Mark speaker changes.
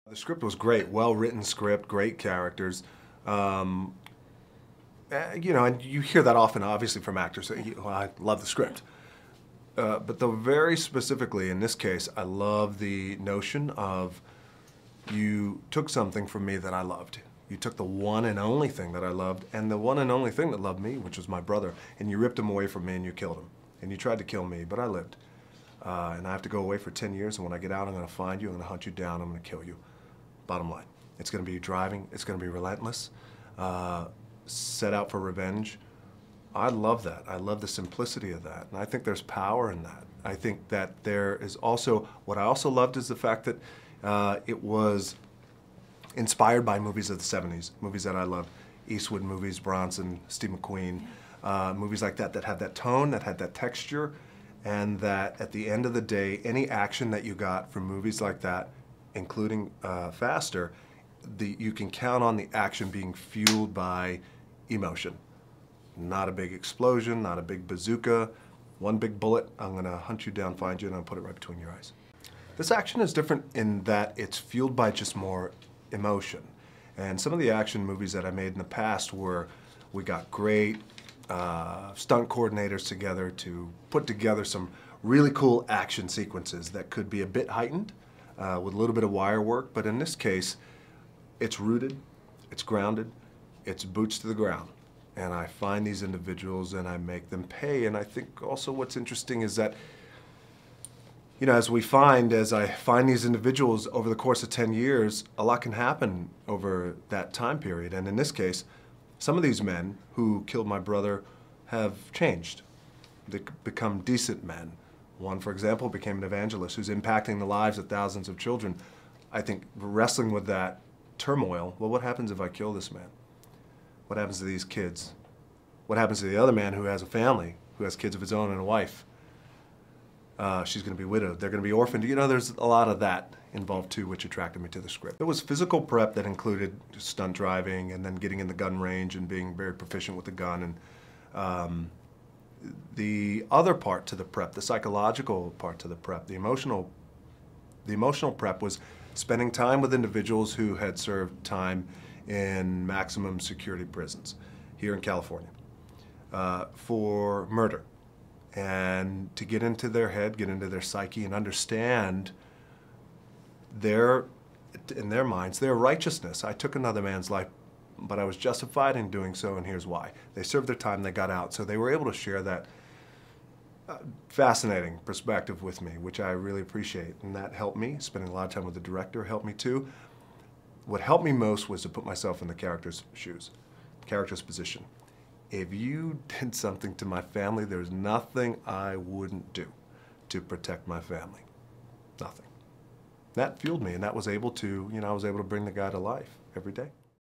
Speaker 1: The script was great, well-written script, great characters. You know, and you hear that often, obviously, from actors. Well, I love the script. But though very specifically, in this case, I love the notion of you took something from me that I loved. You took the one and only thing that I loved, and the one and only thing that loved me, which was my brother, and you ripped him away from me and you killed him. And you tried to kill me, but I lived. And I have to go away for 10 years, and when I get out, I'm going to find you, I'm going to hunt you down, I'm going to kill you. Bottom line. It's going to be driving, it's going to be relentless, set out for revenge. I love that. I love the simplicity of that, and I think there's power in that. I think that there is also, what I also loved is the fact that it was inspired by movies of the 70s, movies that I loved. Eastwood movies, Bronson, Steve McQueen, movies like that had that tone, that had that texture, and that at the end of the day, any action that you got from movies like that, including Faster, you can count on the action being fueled by emotion. Not a big explosion, not a big bazooka, one big bullet, I'm gonna hunt you down, find you, and I'll put it right between your eyes. This action is different in that it's fueled by just more emotion. And some of the action movies that I made in the past were, we got great stunt coordinators together to put together some really cool action sequences that could be a bit heightened with a little bit of wire work, but in this case, it's rooted, it's grounded, it's boots to the ground. And I find these individuals and I make them pay. And I think also what's interesting is that, you know, as I find these individuals over the course of 10 years, a lot can happen over that time period. And in this case, some of these men who killed my brother have changed. They've become decent men. One, for example, became an evangelist who's impacting the lives of thousands of children. I think wrestling with that turmoil, well, what happens if I kill this man? What happens to these kids? What happens to the other man who has a family, who has kids of his own and a wife? She's going to be widowed. They're going to be orphaned. You know, there's a lot of that involved too, which attracted me to the script. There was physical prep that included stunt driving and then getting in the gun range and being very proficient with the gun. And the other part to the prep, the psychological part to the prep, the emotional prep was spending time with individuals who had served time in maximum security prisons here in California for murder. And to get into their head, get into their psyche, and understand in their minds, their righteousness. I took another man's life, but I was justified in doing so, and here's why. They served their time, they got out, so they were able to share that fascinating perspective with me, which I really appreciate, and that helped me. Spending a lot of time with the director helped me too. What helped me most was to put myself in the character's shoes, the character's position. If you did something to my family, there's nothing I wouldn't do to protect my family. Nothing. That fueled me, and that was able to, you know, I was able to bring the guy to life every day.